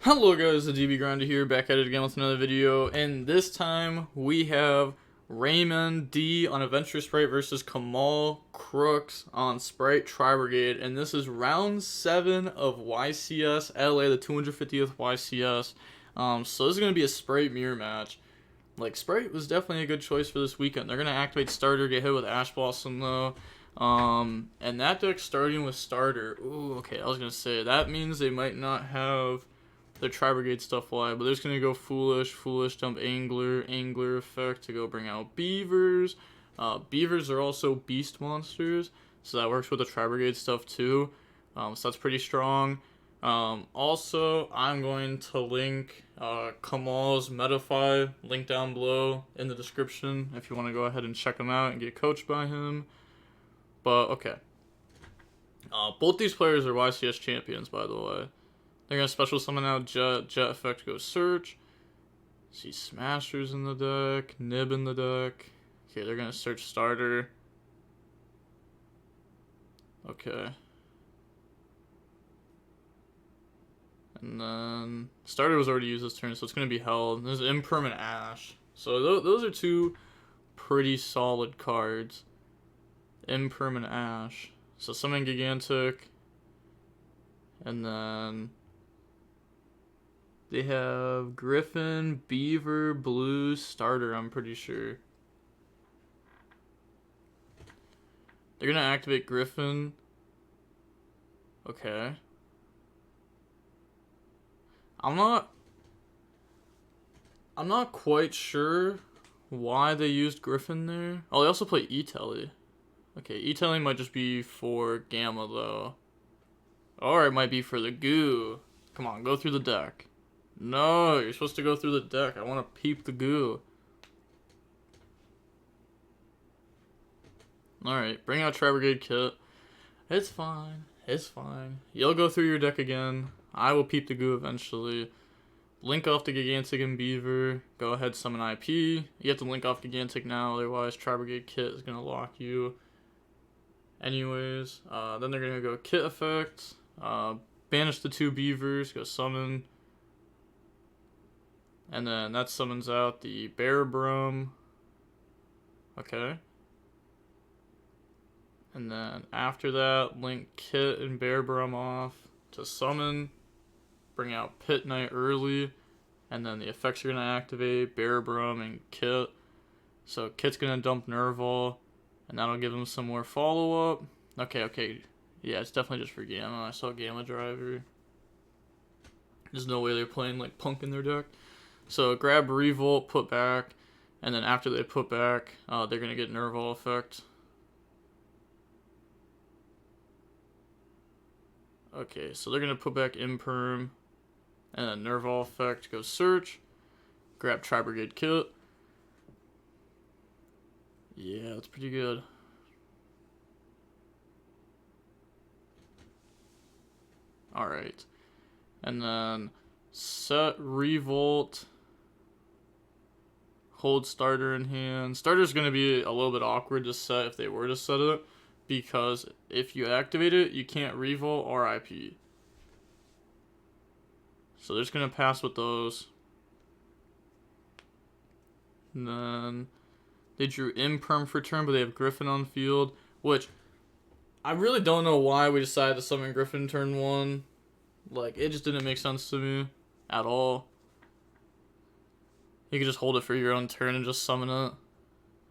Hello guys, the DB Grinder here, back at it again with another video, and this time we have Raymond D on Adventure Spright versus Kamal Crooks on Spright Tri-Brigade, and this is round 7 of YCS LA, the 250th YCS. So this is going to be a Spright mirror match. Like, Spright was definitely a good choice for this weekend. They're going to activate Starter, get hit with Ash Blossom though. And that deck starting with Starter, ooh, okay, I was going to say, that means they might not have the Tri-Brigade stuff live, but they're just going to go Foolish, dump Angler effect to go bring out Beavers. Beavers are also beast monsters, so that works with the Tri-Brigade stuff too. So that's pretty strong. Also, I'm going to link Kamal's Metafy, link down below in the description if you want to go ahead and check him out and get coached by him. But, okay. Both these players are YCS champions, by the way. They're going to special summon out Jet effect, go search. See Smashers in the deck, Nib in the deck. Okay, they're going to search Starter. Okay. And then Starter was already used this turn, so it's going to be held. There's Impermanent Ash. So those are two pretty solid cards. Impermanent Ash. So summon Gigantic. And then they have Griffin, Beaver, Blue, Starter, I'm pretty sure. They're going to activate Griffin. Okay. I'm not quite sure why they used Griffin there. Oh, they also play E-Telly. Okay, E-Telly might just be for Gamma, though. Or it might be for the goo. Come on, go through the deck. No, you're supposed to go through the deck. I want to peep the goo. Alright, bring out Tri-Brigade kit. It's fine. It's fine. You'll go through your deck again. I will peep the goo eventually. Link off the Gigantic and Beaver. Go ahead, summon IP. You have to link off Gigantic now, otherwise Tri-Brigade kit is going to lock you. Anyways, then they're going to go kit effect. Banish the 2 Beavers. Go summon. And then that summons out the Bear Brum. Okay. And then after that, link Kit and Bear Brum off to summon. Bring out Pit Knight early. And then the effects are going to activate Bear Brum and Kit. So Kit's going to dump Nerval. And that'll give him some more follow-up. Okay. Yeah, it's definitely just for Gamma. I saw Gamma Driver. There's no way they're playing like Punk in their deck. So grab Revolt, put back, and then after they put back, they're going to get Nerval effect. Okay, so they're going to put back Imperm, and then Nerval effect, go search, grab Tri-Brigade kit. Yeah, that's pretty good. Alright, and then set Revolt. Hold Starter in hand. Starter's going to be a little bit awkward to set if they were to set it, because if you activate it, you can't Revolt or IP. So they're just going to pass with those. And then they drew Imperm for turn, but they have Griffin on field, which I really don't know why we decided to summon Griffin turn 1. Like, it just didn't make sense to me at all. You could just hold it for your own turn and just summon it.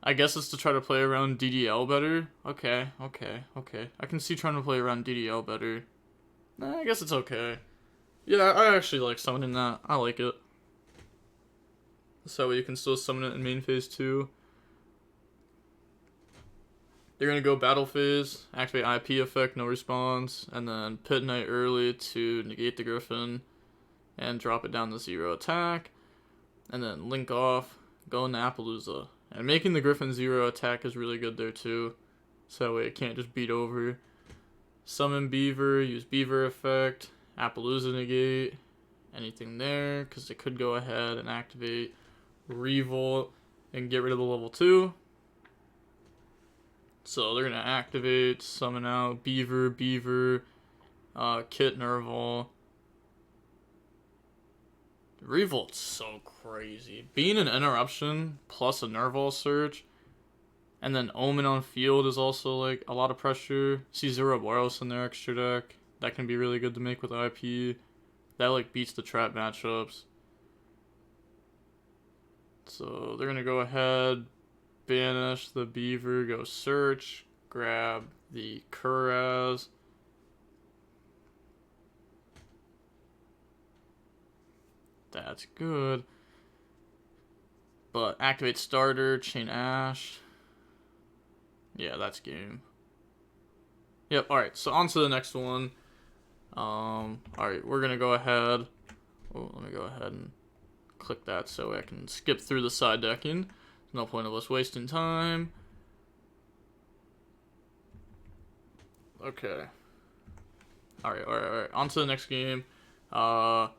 I guess it's to try to play around DDL better. Okay. I can see trying to play around DDL better. I guess it's okay. Yeah, I actually like summoning that. I like it. So you can still summon it in main phase 2. They're going to go battle phase, activate IP effect, no response, and then Pit Knight early to negate the Griffin and drop it down to 0 attack. And then link off, go into Appaloosa. And making the Griffin 0 attack is really good there too. So that way it can't just beat over. Summon Beaver, use Beaver effect, Appaloosa negate, anything there, because they could go ahead and activate Revolt and get rid of the level 2. So they're going to activate, summon out Beaver, Kit Nerval, Revolt's so crazy. Being an interruption plus a Nerval search, and then Omen on field is also like a lot of pressure. See Zoroboros in their extra deck. That can be really good to make with IP. That like beats the trap matchups. So they're gonna go ahead, banish the Beaver, go search, grab the Kuraz. That's good. But activate starter, chain Ash. Yeah, that's game. Yep, alright, so on to the next one. Alright, we're gonna go ahead. Oh, let me go ahead and click that so I can skip through the side decking. There's no point of us wasting time. Okay. Alright. On to the next game. Oh,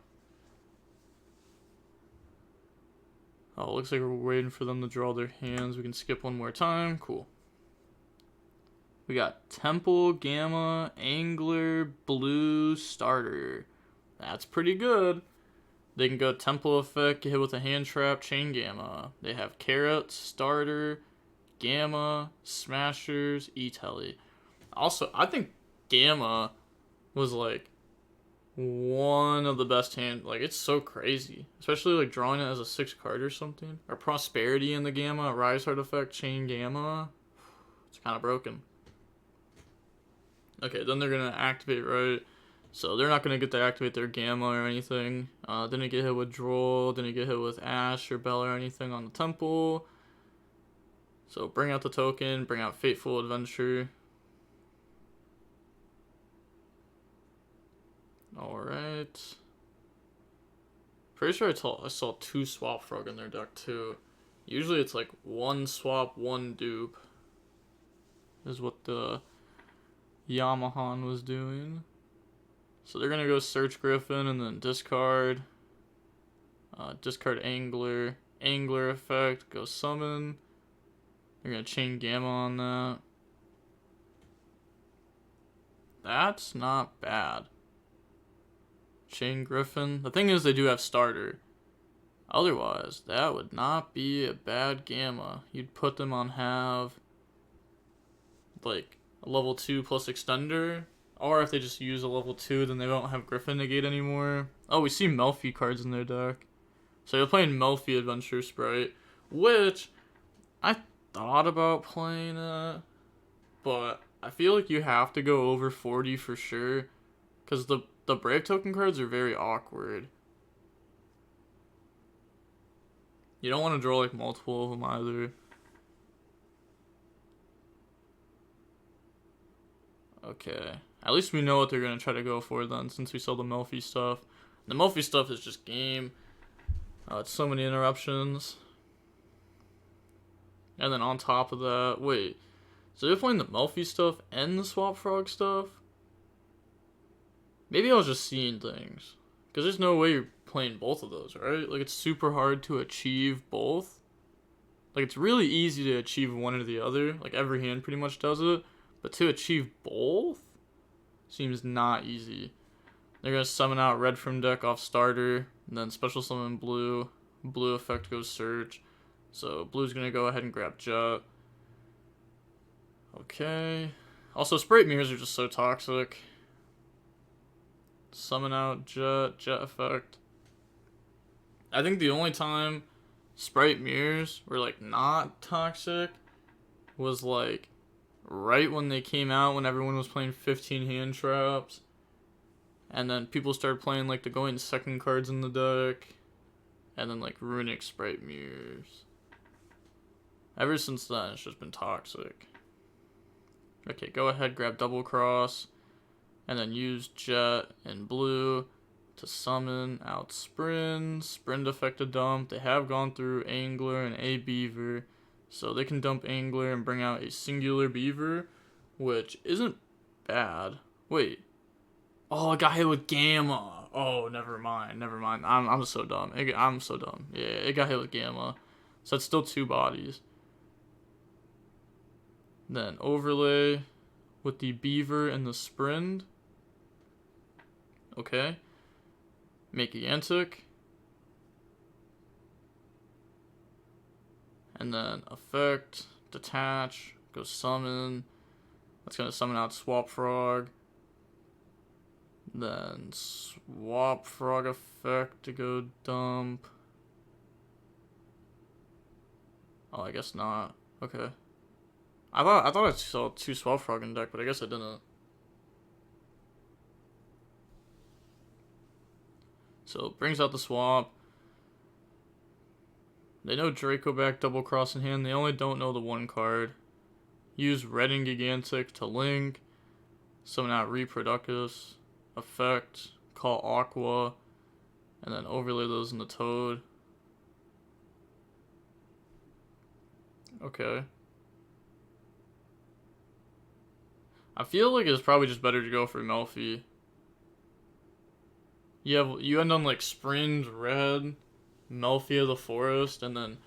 looks like we're waiting for them to draw their hands. We can skip one more time. Cool. We got Temple, Gamma, Angler, Blue, Starter. That's pretty good. They can go Temple effect, get hit with a hand trap, chain Gamma. They have Carrot, Starter, Gamma, Smashers, E-Telly. Also, I think Gamma was like one of the best hand. Like, it's so crazy. Especially like drawing it as a 6 card or something. Or Prosperity in the Gamma, Rise Heart effect, chain Gamma. It's kind of broken. Okay, then they're going to activate, right? So they're not going to get to activate their Gamma or anything. Didn't get hit with Droll, didn't get hit with Ash or Bell or anything on the Temple. So bring out the token, bring out Fateful Adventure. Alright. Pretty sure I saw 2 Swap Frog in their deck too. Usually it's like 1 swap, 1 dupe. Is what the Yamahan was doing. So they're gonna go search Griffin and then discard. Discard Angler. Angler effect, go summon. They're gonna chain Gamma on that. That's not bad. Chain Griffin. The thing is they do have starter. Otherwise, that would not be a bad Gamma. You'd put them on have like a level 2 plus extender. Or if they just use a level 2, then they don't have Griffin negate anymore. Oh, we see Melffy cards in their deck. So you're playing Melffy Adventure Spright, which I thought about playing it, but I feel like you have to go over 40 for sure, because the Brave token cards are very awkward. You don't want to draw like multiple of them either. Okay. At least we know what they're going to try to go for then, since we saw the Melffy stuff. The Melffy stuff is just game. It's so many interruptions. And then on top of that, wait. So they're playing the Melffy stuff and the Swap Frog stuff? Maybe I was just seeing things. Because there's no way you're playing both of those, right? Like, it's super hard to achieve both. Like, it's really easy to achieve one or the other. Like, every hand pretty much does it. But to achieve both seems not easy. They're going to summon out red from deck off starter. And then special summon blue. Blue effect goes search. So blue's going to go ahead and grab Jet. Okay. Also, Spright mirrors are just so toxic. Summon out Jet. Jet effect. I think the only time Spright mirrors were like not toxic was like right when they came out, when everyone was playing 15 hand traps. And then people started playing like the going second cards in the deck. And then like Runic Spright mirrors. Ever since then, it's just been toxic. Okay, go ahead, grab Double Cross. And then use Jet and Blue to summon out Sprint. Sprint effect to dump. They have gone through Angler and a Beaver. So they can dump Angler and bring out a singular Beaver, which isn't bad. Wait. Oh, I got hit with Gamma. Oh, never mind. I'm so dumb. I'm so dumb. Yeah, it got hit with Gamma. So it's still 2 bodies. Then overlay with the Beaver and the Sprint. Okay. Make Gigantic. And then effect, detach, go summon. That's gonna summon out Swap Frog. Then Swap Frog effect to go dump. Oh, I guess not. Okay. I thought I saw 2 Swap Frog in deck, but I guess I didn't. So it brings out the swap. They know Draco back double cross in hand. They only don't know the 1 card. Use Red and Gigantic to link. Summon out Reproductus. Effect. Call Aqua. And then overlay those in the Toad. Okay. I feel like it's probably just better to go for Melffy. You end on like Springe Red, Melffy of the Forest, and then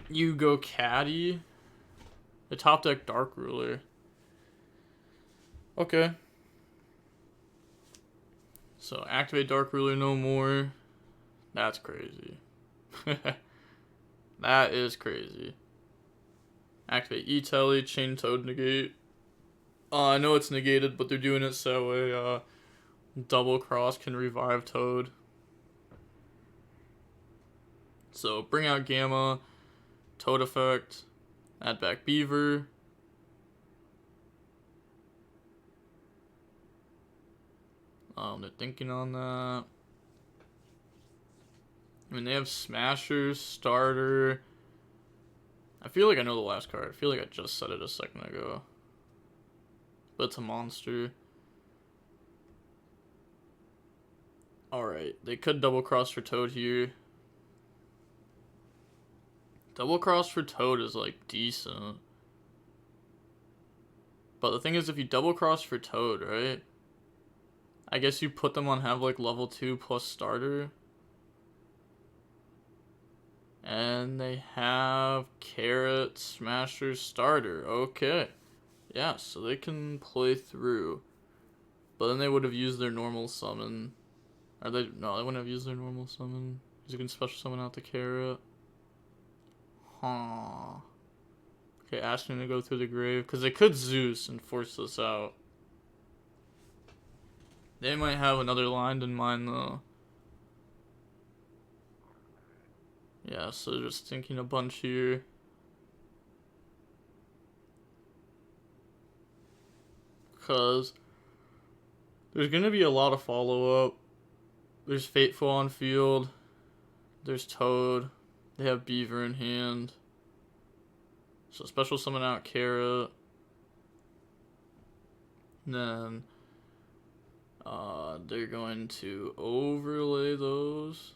you go Caddy. The top deck Dark Ruler. Okay. So activate Dark Ruler no more. That's crazy. That is crazy. Activate E-Telly, Chain Toad negate. I know it's negated, but they're doing it so a double cross can revive Toad. So bring out Gamma, Toad effect, add back Beaver. They're thinking on that. I mean, they have Smasher, Starter. I feel like I know the last card. I feel like I just said it a second ago. But it's a monster. Alright, they could double cross for Toad here. Double cross for Toad is like decent. But the thing is, if you double cross for Toad, right? I guess you put them on have like level 2 plus starter. And they have Carrot, Smasher, Starter. Okay. Yeah, so they can play through. But then they would have used their normal summon. No, they wouldn't have used their normal summon. Because you can special summon out the Carrot. Huh. Okay, asking to go through the grave. Because they could Zeus and force this out. They might have another line in mind, though. Yeah, so just thinking a bunch here. Because there's going to be a lot of follow-up. There's Fateful on field. There's Toad. They have Beaver in hand. So special summon out Carrot. Then they're going to overlay those.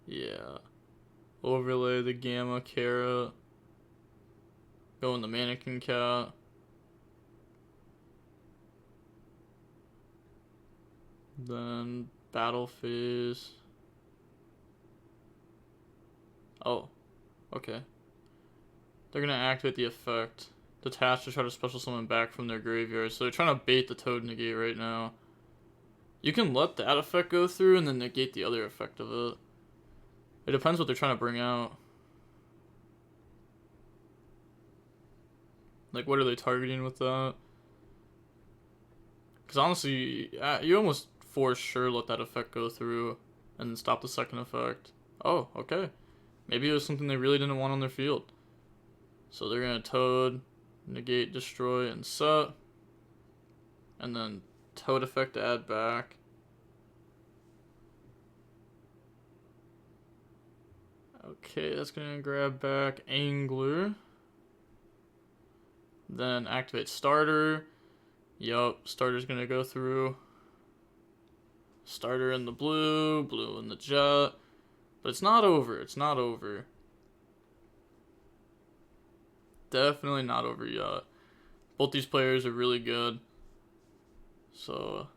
Yeah. Overlay the Gamma Carrot. Go in the Mannequin Cat. Then battle phase. Oh, okay. They're gonna activate the effect. Detach to try to special summon back from their graveyard. So they're trying to bait the Toad negate right now. You can let that effect go through and then negate the other effect of it. It depends what they're trying to bring out. Like, what are they targeting with that? Because honestly, you almost for sure let that effect go through and then stop the second effect. Oh, okay. Maybe it was something they really didn't want on their field. So they're going to Toad, negate, destroy, and set. And then Toad effect to add back. Okay, that's going to grab back Angler. Then activate Starter. Yup, Starter's going to go through. Starter in the blue, blue in the jet. But it's not over, it's not over. Definitely not over yet. Both these players are really good. So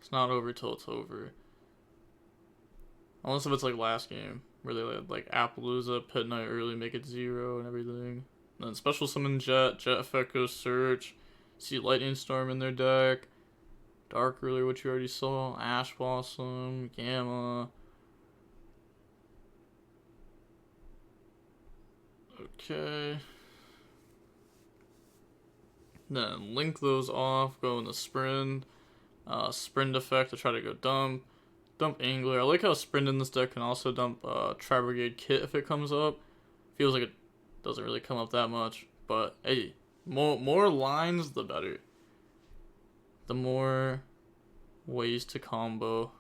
it's not over till it's over. Unless if it's like last game, where they had like Appaloosa, Pit Knight early, make it 0 and everything. And then special summon Jet, Jet effect goes search. See Lightning Storm in their deck. Dark Ruler, which you already saw. Ash Blossom, Gamma. Okay. Then link those off, go in the sprint. Sprint effect to try to go dump. Dump Angler. I like how sprint in this deck can also dump Tri-Brigade kit if it comes up. Feels like it doesn't really come up that much. But hey, more lines the better. The more ways to combo.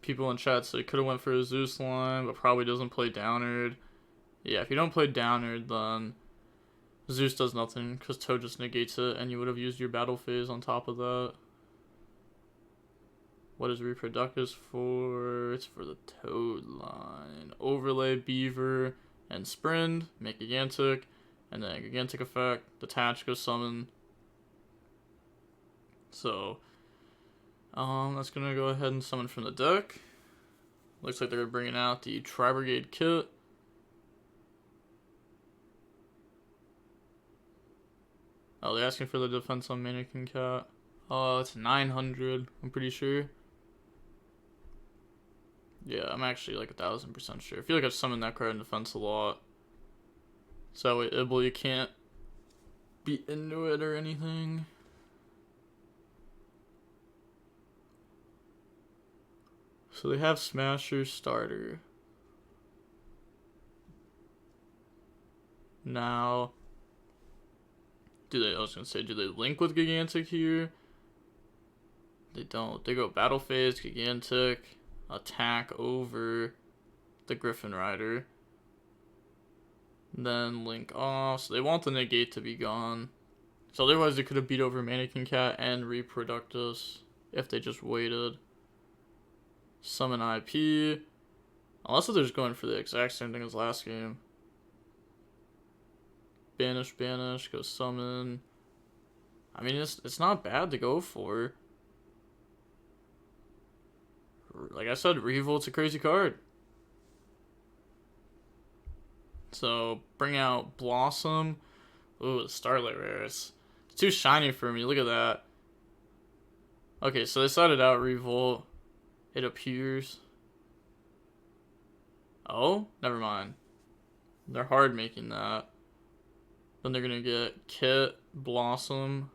People in chat say could have went for a Zeus line, but probably doesn't play Downerd. Yeah, if you don't play Downerd, then Zeus does nothing because Toad just negates it, and you would have used your battle phase on top of that. What is reproductive for? It's for the Toad line. Overlay, Beaver, and Sprint. Make Gigantic, and then Gigantic effect. Detach, go summon. So, that's gonna go ahead and summon from the deck. Looks like they're bringing out the Tri-Brigade kit. Oh, they're asking for the defense on Mannequin Cat. It's 900, I'm pretty sure. Yeah, I'm actually like 1000% sure. I feel like I've summoned that card in defense a lot. So that way Ibly can't be into it or anything. So they have Smasher starter. Now, do they link with Gigantic here? They don't. They go Battle Phase, Gigantic, attack over the Griffin Rider. Then link off. So they want the negate to be gone. So otherwise they could have beat over Mannequin Cat and Reproductus if they just waited. Summon IP. Unless they're just going for the exact same thing as last game. Banish, go summon. I mean, it's not bad to go for. Like I said, Revolt's a crazy card. So, bring out Blossom. Ooh, the Starlight Rare. It's too shiny for me. Look at that. Okay, so they started out Revolt. It appears. Oh, never mind. They're hard making that. Then they're gonna get Kit, Blossom.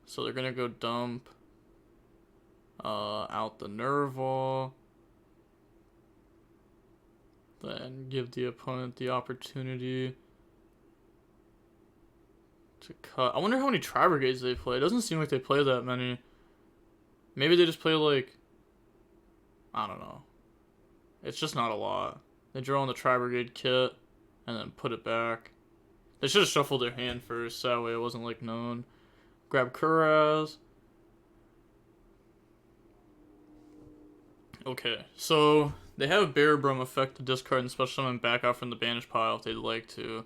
So they're gonna go dump out the Nerval. Then give the opponent the opportunity to cut. I wonder how many Tri-Brigades they play. It doesn't seem like they play that many. Maybe they just play like, I don't know. It's just not a lot. They draw on the Tri-Brigade kit and then put it back. They should have shuffled their hand first, so that way it wasn't like known. Grab Kuraz. Okay, so they have Bear Brum effect to discard and special summon back out from the banish pile if they'd like to.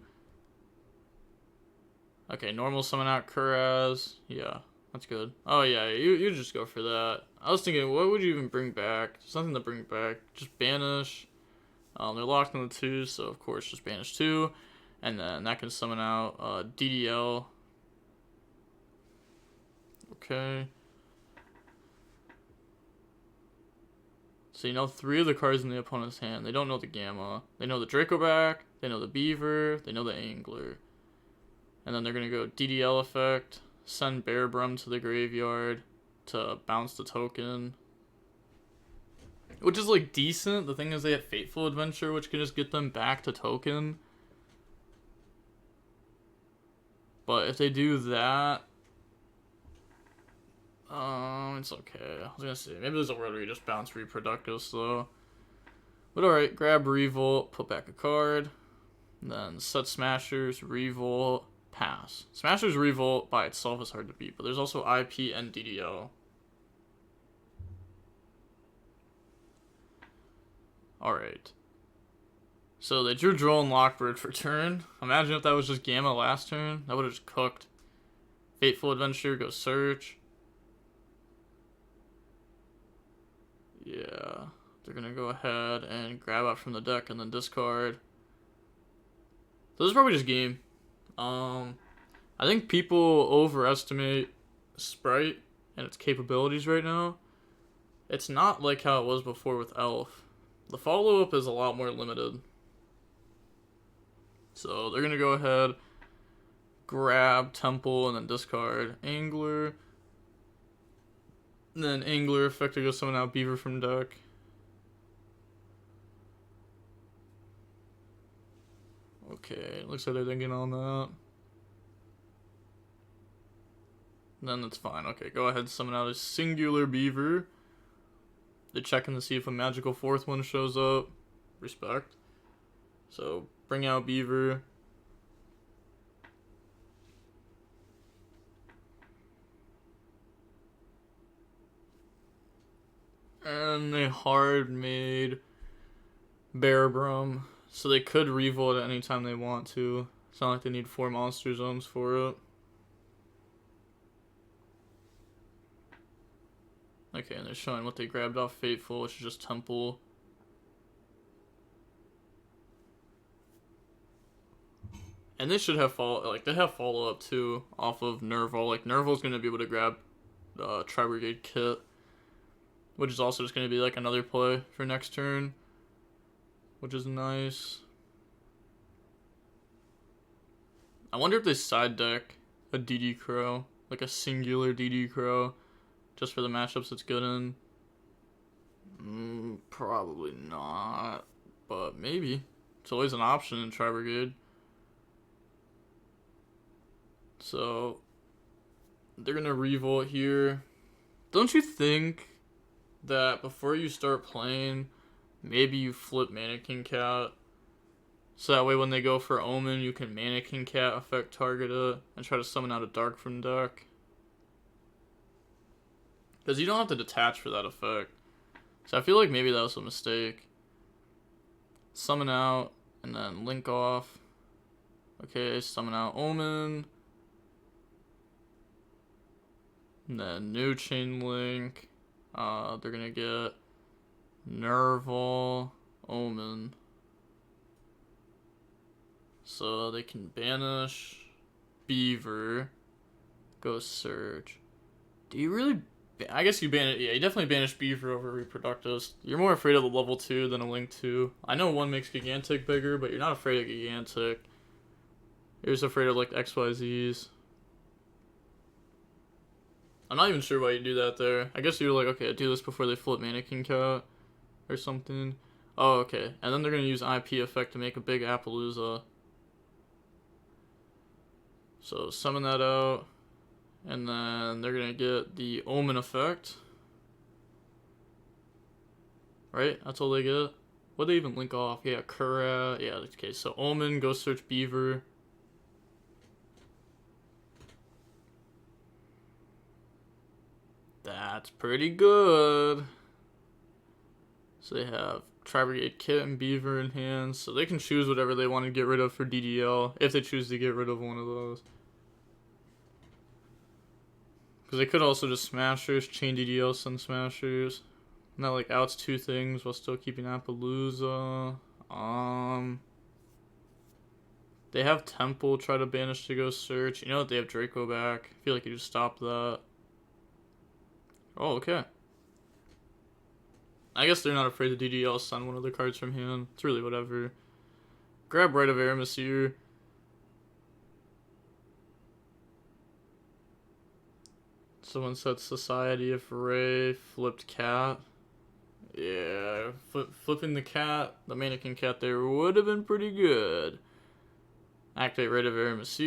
Okay, normal summon out Kuraz. Yeah, that's good. Oh yeah, you just go for that. I was thinking, what would you even bring back? There's nothing to bring back. Just banish. They're locked on the 2, so of course just banish 2. And then that can summon out DDL. Okay. So you know 3 of the cards in the opponent's hand. They don't know the Gamma. They know the Dracoback. They know the Beaver. They know the Angler. And then they're going to go DDL effect. Send Bear Brum to the graveyard to bounce the token. Which is like decent. The thing is they have Fateful Adventure, which can just get them back to token. But if they do that, it's okay. I was gonna say, maybe there's a world where you just bounce Reproductus though. But alright, grab Revolt, put back a card. Then set Smashers, Revolt, pass. Smashers Revolt by itself is hard to beat, but there's also IP and DDO. Alright. So they drew Droll and Lockbird for turn. Imagine if that was just Gamma last turn. That would have just cooked. Fateful Adventure, go search. Yeah. They're going to go ahead and grab up from the deck and then discard. So this is probably just game. I think people overestimate Spright and its capabilities right now. It's not like how it was before with Elf. The follow-up is a lot more limited. So they're gonna go ahead, grab Temple, and then discard Angler. And then Angler effect to go summon out Beaver from deck. Okay, looks like they're thinking on that. Then that's fine. Okay, go ahead, summon out a singular Beaver. They're checking to see if a magical fourth one shows up. Respect. So, bring out Beaver. And they hard made Bearbrum. So they could revolt at any time they want to. It's not like they need 4 monster zones for it. Okay, and they're showing what they grabbed off Fateful, which is just Temple. And they should have they have follow up too off of Nerval. Like Nerval's gonna be able to grab Tri-Brigade kit, which is also just gonna be like another play for next turn, which is nice. I wonder if they side deck a DD Crow, like a singular DD Crow, just for the matchups it's good in. Probably not, but maybe. It's always an option in Tri-Brigade. So, they're going to revolt here. Don't you think that before you start playing, maybe you flip Mannequin Cat? So that way when they go for Omen, you can Mannequin Cat effect target it and try to summon out a Dark from deck. Because you don't have to detach for that effect. So I feel like maybe that was a mistake. Summon out and then link off. Okay, summon out Omen. And then new chain link. They're gonna get Nerval, Omen. So they can banish Beaver. Go search. Do you really? I guess you banish. Yeah, you definitely banish Beaver over Reproductus. You're more afraid of the level 2 than a Link 2. I know 1 makes Gigantic bigger, but you're not afraid of Gigantic. You're just afraid of like XYZs. I'm not even sure why you do that there. I guess you're like, okay, I do this before they flip Mannequin Cat or something. Oh, okay. And then they're going to use IP effect to make a big Appaloosa. So summon that out. And then they're going to get the Omen effect. Right? That's all they get? What'd they even link off? Yeah, Kura. Yeah, okay. So Omen, go search Beaver. That's pretty good. So they have Tri-Brigade Kit and Beaver in hand, so they can choose whatever they want to get rid of for DDL, if they choose to get rid of one of those. Because they could also just Smashers, chain DDL, send Smashers. Not like outs 2 things while still keeping Appaloosa. They have Temple try to banish to go search. You know what? They have Draco back. I feel like you just stop that. Oh, okay. I guess they're not afraid to DDL send one of the cards from hand. It's really whatever. Grab Rite of Aramis. Someone said Society of Ray flipped Cat. Yeah, flipping the cat, the Mannequin Cat there would have been pretty good. Activate Rite of Aramis.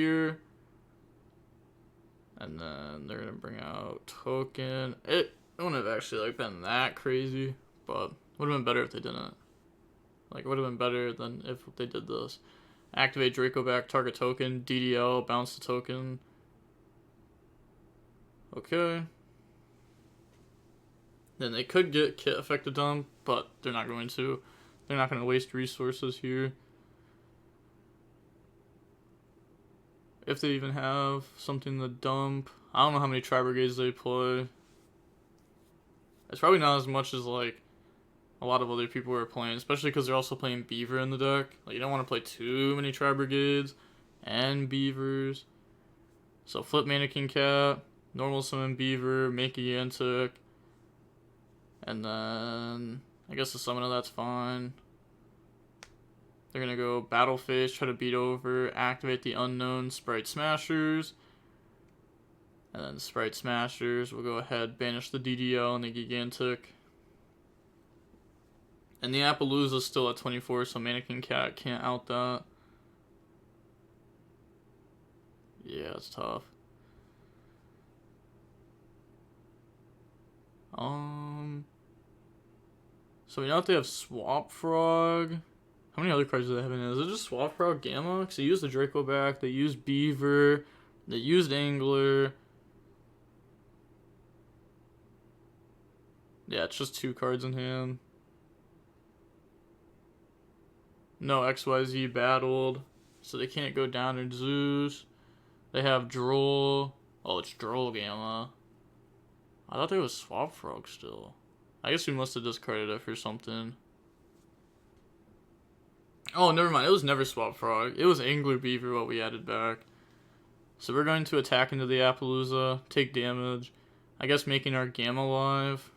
And then they're gonna bring out Token. It wouldn't have actually like been that crazy, but would have been better if they didn't. Like it would have been better than if they did this. Activate Draco back, target token, DDL, bounce the token. Okay. Then they could get Kit effective dump, but they're not going to. They're not going to waste resources here. If they even have something to dump. I don't know how many Tri-Brigades they play. It's probably not as much as like a lot of other people are playing, especially because they're also playing Beaver in the deck. Like you don't want to play too many Tri-Brigades and Beavers. So flip Mannequin Cat, normal summon Beaver, make Gigantic, and then I guess the summon of that's fine. They're going to go Battle Phase, try to beat over, activate the unknown Spright Smashers. And then Spright Smashers will go ahead, banish the DDL and the Gigantic. And the Appaloosa's still at 24, so Mannequin Cat can't out that. Yeah, it's tough. So we know that they have Swap Frog. How many other cards do they have in it? Is it just Swap Frog Gamma? Because they used the Draco back, they used Beaver, they used Angler. Yeah, it's just 2 cards in hand. No XYZ battled, so they can't go down to Zeus. They have Droll. Oh, it's Droll Gamma. I thought they was Swap Frog still. I guess we must have discarded it for something. Oh, never mind. It was never Swap Frog. It was Angler Beaver what we added back. So we're going to attack into the Appaloosa, take damage. I guess making our Gamma live.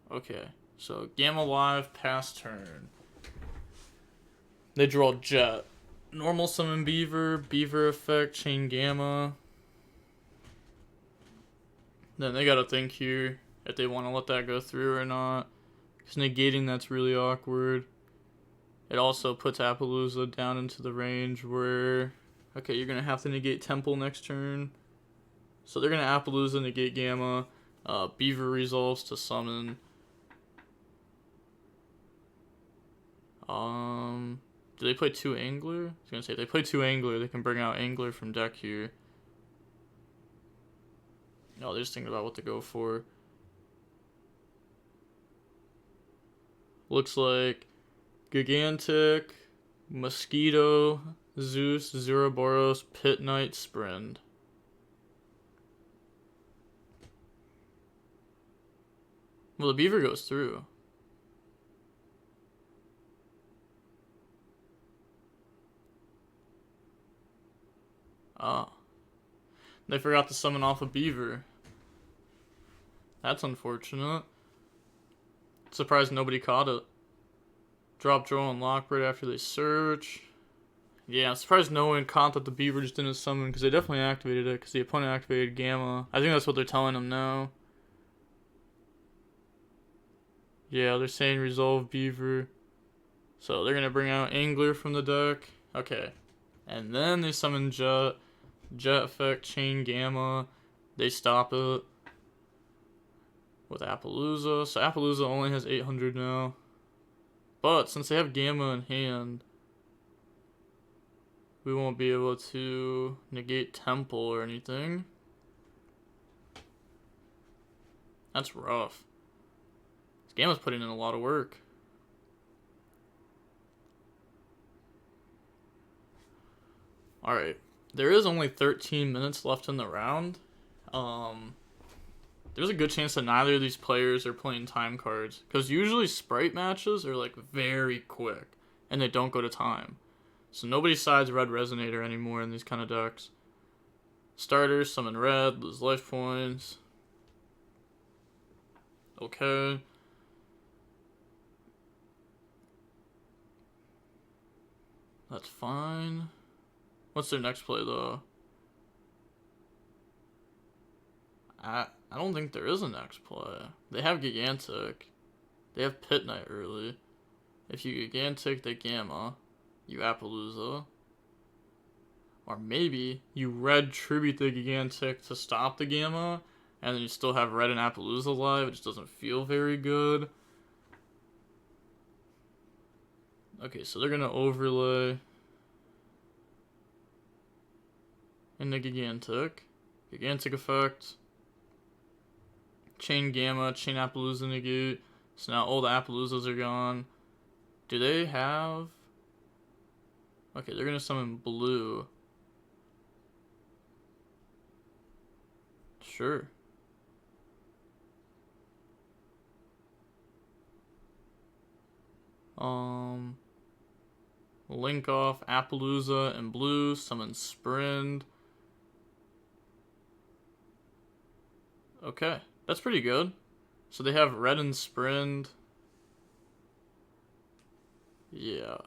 Okay, so Gamma live, pass turn. They draw Jet. Normal summon Beaver, Beaver effect, chain Gamma. Then they gotta think here if they want to let that go through or not. Because negating that's really awkward. It also puts Appaloosa down into the range where... Okay, you're gonna have to negate Temple next turn. So they're gonna Appaloosa, negate Gamma. Beaver resolves to summon. Do they play 2 Angler? I was gonna say, if they play 2 Angler, they can bring out Angler from deck here. No, they're just thinking about what to go for. Looks like Gigantic, Mosquito, Zeus, Zeroboros, Pit Knight, Sprint. Well, the Beaver goes through. Ah. They forgot to summon off a Beaver. That's unfortunate. Surprised nobody caught it. Drop Joel and Lockbird after they search. Yeah, I'm surprised no one caught that the Beaver just didn't summon, because they definitely activated it, because the opponent activated Gamma. I think that's what they're telling him now. Yeah, they're saying resolve Beaver. So they're going to bring out Angler from the deck. Okay. And then they summon Jet. Jet effect, chain Gamma. They stop it with Appaloosa. So Appaloosa only has 800 now. But since they have Gamma in hand, we won't be able to negate Temple or anything. That's rough. This Gamma's putting in a lot of work. Alright. There is only 13 minutes left in the round. There's a good chance that neither of these players are playing time cards. Because usually Spright matches are like very quick. And they don't go to time. So nobody sides Red Resonator anymore in these kind of decks. Starters, summon red, lose life points. Okay. That's fine. What's their next play, though? I don't think there is a next play. They have Gigantic. They have Pit Knight early. If you Gigantic, they Gamma. You Appaloosa. Or maybe you red Tribute the Gigantic to stop the Gamma, and then you still have red and Appaloosa live. It just doesn't feel very good. Okay, so they're going to overlay in the Gigantic. Gigantic effect. Chain Gamma, chain Appaloosa negate. So now all the Appaloosas are gone. Do they have... Okay, they're going to summon blue. Sure. Link off Appaloosa and blue, summon Sprint. Okay, that's pretty good. So they have red and sprint. Yeah.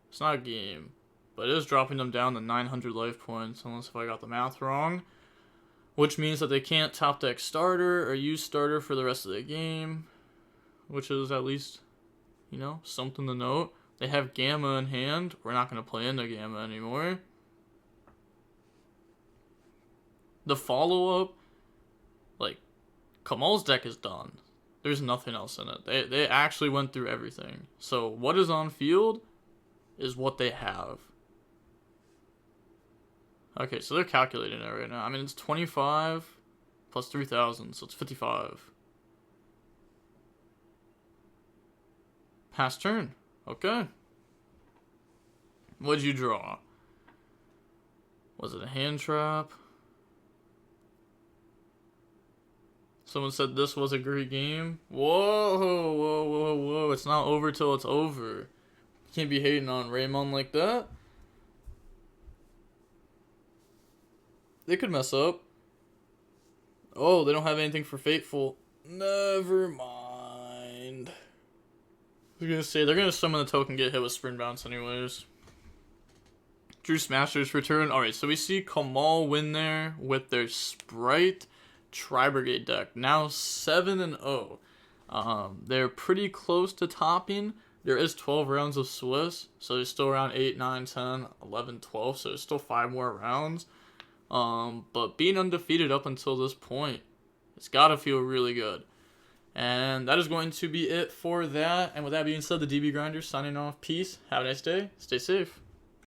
It's not a game. But it is dropping them down to 900 life points, unless if I got the math wrong. Which means that they can't top deck starter or use starter for the rest of the game. Which is at least, you know, something to note. They have Gamma in hand. We're not going to play into Gamma anymore. The follow-up, like, Kamal's deck is done. There's nothing else in it. They actually went through everything. So what is on field is what they have. Okay, so they're calculating it right now. I mean, it's 25 plus 3,000, so it's 55. Pass turn. Okay. What'd you draw? Was it a hand trap? Someone said this was a great game. Whoa, whoa, whoa, whoa. It's not over till it's over. You can't be hating on Raymond like that. They could mess up. Oh, they don't have anything for Fateful. Never mind. I was gonna say, they're gonna summon the token, get hit with Sprint Bounce anyways. Drew Smasher's return. Alright, so we see Kamal win there with their Spright Tri-Brigade deck. Now 7-0. They're pretty close to topping. There is 12 rounds of Swiss, so there's still around 8, 9, 10, 11, 12, so there's still 5 more rounds. But being undefeated up until this point, it's gotta feel really good. And that is going to be it for that. And with that being said, the DB Grinder signing off. Peace. Have a nice day. Stay safe.